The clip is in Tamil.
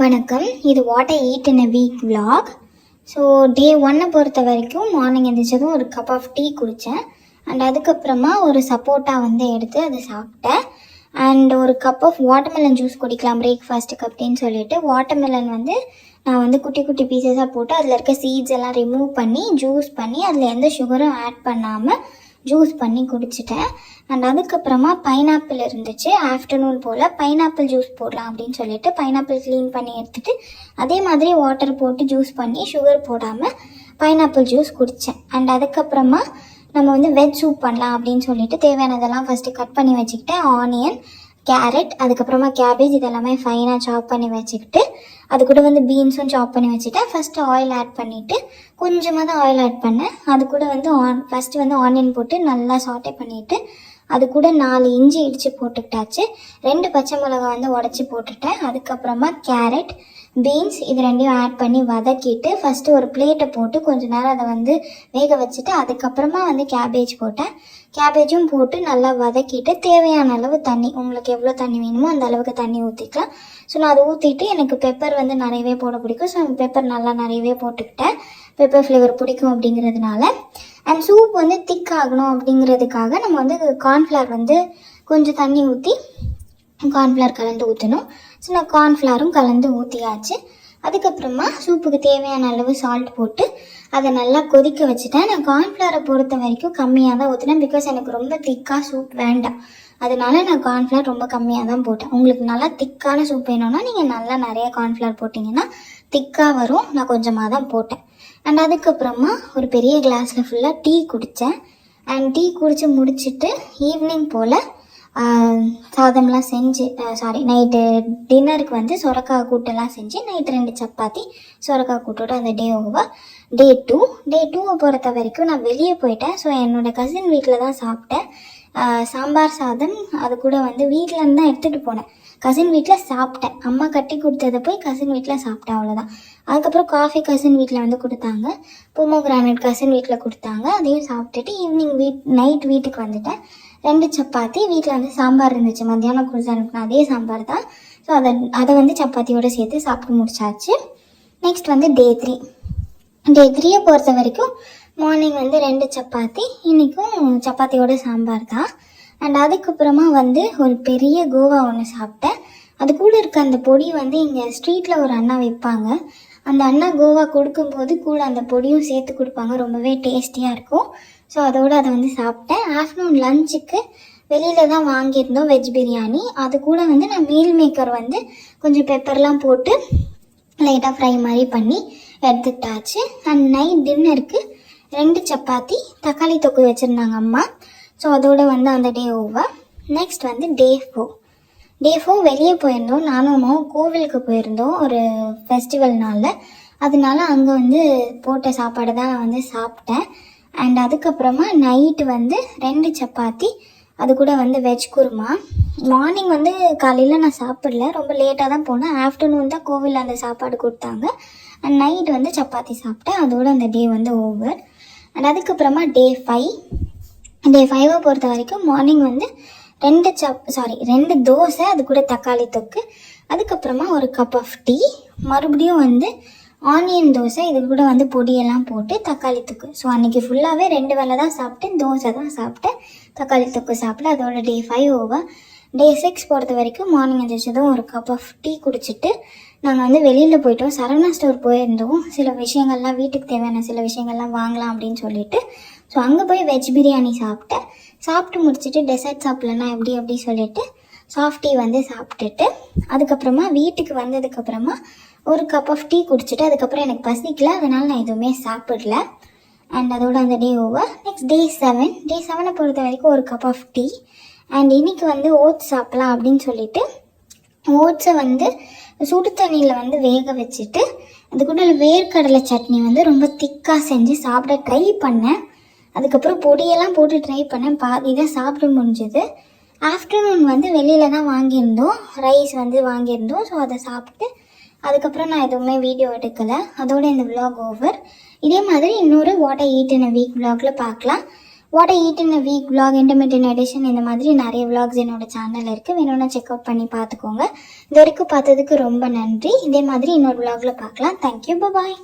வணக்கம். இது what I eat in a week vlog. So day 1 பொறுத்த வரைக்கும் மார்னிங் எழுந்திரிச்சதும் ஒரு கப் ஆஃப் டீ குடித்தேன். அண்ட் அதுக்கப்புறமா ஒரு சப்போட்டா எடுத்து அதை சாப்பிட்டேன். அண்ட் ஒரு கப் ஆஃப் வாட்டர்மெலன் ஜூஸ் குடிக்கலாம் பிரேக்ஃபாஸ்ட்டுக்கு அப்படின்னு சொல்லிட்டு வாட்டர்மெலன் நான் குட்டி குட்டி பீசஸாக போட்டு அதில் இருக்க சீட்ஸ் எல்லாம் ரிமூவ் பண்ணி ஜூஸ் பண்ணி அதில் எந்த சுகரும் ஆட் பண்ணாமல் ஜூஸ் பண்ணி குடிச்சிட்டேன். அண்ட் அதுக்கப்புறமா பைனாப்பிள் இருந்துச்சு. ஆஃப்டர்நூன் போல் பைனாப்பிள் ஜூஸ் போடலாம் அப்படின்னு சொல்லிட்டு பைனாப்பிள் க்ளீன் பண்ணி எடுத்துகிட்டு அதே மாதிரி வாட்டர் போட்டு ஜூஸ் பண்ணி சுகர் போடாமல் பைனாப்பிள் ஜூஸ் குடித்தேன். அண்ட் அதுக்கப்புறமா நம்ம வெஜ் சூப் பண்ணலாம் அப்படின்னு சொல்லிட்டு தேவையானதெல்லாம் ஃபஸ்ட்டு கட் பண்ணி வச்சுக்கிட்டேன். ஆனியன், கேரட், அதுக்கப்புறமா கேபேஜ் இதெல்லாமே ஃபைனாக சாப் பண்ணி வச்சுக்கிட்டு அது கூட பீன்ஸும் சாப் பண்ணி வச்சுட்டேன். ஃபஸ்ட்டு ஆயில் ஆட் பண்ணிவிட்டு கொஞ்சமாக தான் ஆயில் ஆட் பண்ணேன். அது கூட ஃபஸ்ட்டு ஆனியன் போட்டு நல்லா சாட்டே பண்ணிவிட்டு அது கூட 4 இஞ்சி இடித்து போட்டுக்கிட்டாச்சு. 2 பச்சை மிளகா உடச்சி போட்டுட்டேன். அதுக்கப்புறமா கேரட், பீன்ஸ் இது ரெண்டையும் ஆட் பண்ணி வதக்கிட்டு ஃபஸ்ட்டு ஒரு பிளேட்டை போட்டு கொஞ்சம் நேரம் அதை வேக வச்சுட்டு அதுக்கப்புறமா கேபேஜ் போட்டேன். கேபேஜும் போட்டு நல்லா வதக்கிட்டு தேவையான அளவு தண்ணி, உங்களுக்கு எவ்வளோ தண்ணி வேணுமோ அந்த அளவுக்கு தண்ணி ஊற்றிக்கலாம். ஸோ நான் அதை ஊற்றிட்டு எனக்கு பெப்பர் நிறையவே போட பிடிக்கும். ஸோ பெப்பர் நல்லா நிறையவே போட்டுக்கிட்டேன். பெப்பர் ஃப்ளேவர் பிடிக்கும் அப்படிங்கிறதுனால. அண்ட் சூப் திக் ஆகணும் அப்படிங்கிறதுக்காக நம்ம கார்ன்ஃப்ளவர் கொஞ்சம் தண்ணி ஊற்றி கார்ன்ஃப்ளவர் கலந்து ஊற்றணும். ஸோ நான் கார்ன்ஃப்ளவரும் கலந்து ஊற்றியாச்சு. அதுக்கப்புறமா சூப்புக்கு தேவையான அளவு சால்ட் போட்டு அதை நல்லா கொதிக்க வச்சுட்டேன். நான் கார்ன்ஃப்ளவரை பொறுத்த வரைக்கும் கம்மியாக தான் ஊற்றினேன். பிகாஸ் எனக்கு ரொம்ப திக்காக சூப் வேண்டாம். அதனால நான் கார்ன்ஃப்ளவர் ரொம்ப கம்மியாக தான் போட்டேன். உங்களுக்கு நல்லா திக்கான சூப் வேணும்னா நீங்கள் நல்லா நிறைய கார்ன்ஃப்ளவர் போட்டிங்கன்னா திக்காக வரும். நான் கொஞ்சமாக தான் போட்டேன். அண்ட் அதுக்கப்புறமா ஒரு பெரிய கிளாஸில் ஃபுல்லாக டீ குடித்தேன். அண்ட் டீ குடித்து முடிச்சுட்டு ஈவினிங் போல் சாதம்லாம் செஞ்சு நைட்டு டின்னருக்கு சுரக்காய் கூட்டெல்லாம் செஞ்சு நைட்டு 2 சப்பாத்தி சுரக்காய் கூட்டோட அந்த டே ஓவர். டே 2 பொறுத்த வரைக்கும் நான் வெளியே போயிட்டேன். ஸோ என்னோடய கசின் வீட்டில் தான் சாப்பிட்டேன். சாம்பார் சாதம் அது கூட வீட்டிலேருந்து தான் எடுத்துகிட்டு போனேன். கசின் வீட்டில் சாப்பிட்டேன். அம்மா கட்டி கொடுத்ததை போய் கசின் வீட்டில் சாப்பிட்டேன், அவ்வளோதான். அதுக்கப்புறம் காஃபி கசின் வீட்டில் கொடுத்தாங்க. பொமோகிரானேட் கசின் வீட்டில் கொடுத்தாங்க. அதையும் சாப்பிட்டுட்டு ஈவினிங் நைட் வீட்டுக்கு வந்துட்டேன். 2 சப்பாத்தி வீட்டில் சாம்பார் இருந்துச்சு. மத்தியானம் கொடுத்து அனுப்பின அதே சாம்பார் தான். ஸோ அதை சப்பாத்தியோடு சேர்த்து சாப்பிட்டு முடிச்சாச்சு. Next day 3. டே 3 பொறுத்த வரைக்கும் மார்னிங் 2 சப்பாத்தி, இன்றைக்கும் சப்பாத்தியோட சாம்பார் தான். அண்ட் அதுக்கப்புறமா ஒரு பெரிய கோவா ஒன்று சாப்பிட்டேன். அது கூட இருக்க அந்த பொடி இங்கே ஸ்ட்ரீட்டில் ஒரு அண்ணா விற்பாங்க. அந்த அண்ணா கோவா கொடுக்கும்போது கூட அந்த பொடியும் சேர்த்து கொடுப்பாங்க. ரொம்பவே டேஸ்டியாக இருக்கும். ஸோ அதோடு அதை சாப்பிட்டேன். ஆஃப்டர்நூன் லஞ்சுக்கு வெளியில் தான் வாங்கியிருந்தோம் வெஜ் பிரியாணி. அது கூட நான் மீல் மேக்கர் கொஞ்சம் பெப்பர்லாம் போட்டு லைட்டாக ஃப்ரை மாதிரி பண்ணி எடுத்துக்கிட்டாச்சு. அண்ட் நைட் டின்னருக்கு 2 சப்பாத்தி தக்காளி தொக்கு வச்சுருந்தாங்க அம்மா. ஸோ அதோடு அந்த டே ஓவர். Next day 4. டே 4 வெளியே போயிருந்தோம். நானும் அம்மாவும் கோவிலுக்கு போயிருந்தோம் ஒரு ஃபெஸ்டிவல்னால. அதனால அங்கே போட்ட சாப்பாடு தான் நான் சாப்பிட்டேன். அண்ட் அதுக்கப்புறமா நைட்டு 2 சப்பாத்தி அது கூட வெஜ் குருமா. மார்னிங் காலையில் நான் சாப்பிடல, ரொம்ப லேட்டாக தான் போனேன். ஆஃப்டர்நூன் தான் கோவிலில் அந்த சாப்பாடு கொடுத்தாங்க. அண்ட் நைட் சப்பாத்தி சாப்பிட்டேன். அதோடு அந்த டே ஓவர். அண்ட் அதுக்கப்புறமா டே 5. டே 5 பொறுத்த வரைக்கும் மார்னிங் 2 தோசை அது கூட தக்காளி தொக்கு. அதுக்கப்புறமா ஒரு கப் ஆஃப் டீ. மறுபடியும் ஆனியன் தோசை இது கூட பொடியெல்லாம் போட்டு தக்காளி தொக்கு. ஸோ அன்றைக்கி ஃபுல்லாகவே 2 வேளை தான் சாப்பிட்டேன். தோசை தான் சாப்பிட்டேன், தக்காளி தொக்கு சாப்பிட்டேன். அதோட டே 5 ஓவர். டே 6 பொறுத்த வரைக்கும் மார்னிங் எழுந்திரிச்சதும் ஒரு கப் ஆஃப் டீ குடிச்சிட்டு நாங்கள் வெளியில் போயிட்டோம். சரவணா ஸ்டோர் போயிருந்தோம். சில விஷயங்கள்லாம் வீட்டுக்கு தேவையான சில விஷயங்கள்லாம் வாங்கலாம் அப்படின்னு சொல்லிட்டு. ஸோ அங்கே போய் வெஜ் பிரியாணி சாப்பிட்டேன். சாப்பிட்டு முடிச்சுட்டு டெசர்ட் சாப்பிட்லன்னா அப்படி சொல்லிட்டு சாஃப்ட் டீ சாப்பிட்டுட்டு அதுக்கப்புறமா வீட்டுக்கு வந்ததுக்கப்புறமா ஒரு கப் ஆஃப் டீ குடிச்சிட்டு அதுக்கப்புறம் எனக்கு பசிக்கல, அதனால் நான் எதுவுமே சாப்பிடல. அண்ட் அதோட அந்த டே ஓவர். Next day 7. டே 7 பொறுத்த வரைக்கும் ஒரு கப் ஆஃப் டீ. அண்ட் இன்றைக்கி ஓட்ஸ் சாப்பிட்லாம் அப்படின்னு சொல்லிட்டு ஓட்ஸை சுடு தண்ணியில் வேக வச்சுட்டு அது கூட வேர்க்கடலை சட்னி ரொம்ப திக்காக செஞ்சு சாப்பிட ட்ரை பண்ணேன். அதுக்கப்புறம் பொடியெல்லாம் போட்டு ட்ரை பண்ணேன். பாதி தான் சாப்பிட முடிஞ்சது. ஆஃப்டர்நூன் வெளியில் தான் வாங்கியிருந்தோம். ரைஸ் வாங்கியிருந்தோம். ஸோ அதை சாப்பிட்டு அதுக்கப்புறம் நான் எதுவுமே வீடியோ எடுக்கலை. அதோட இந்த விலாக் ஓவர். இதே மாதிரி இன்னொரு what I eat in a week விலாகில் பார்க்கலாம். What I eat in a week vlog, intermediate edition, இந்த மாதிரி நிறைய vlogs என்னோட சேனல் இருக்குது. வேணும்னா செக் அவுட் பண்ணி பார்த்துக்கோங்க. இது வரைக்கும் பார்த்ததுக்கு ரொம்ப நன்றி. இதே மாதிரி இன்னொரு vlogல பார்க்கலாம். தேங்க்யூ, பாய்.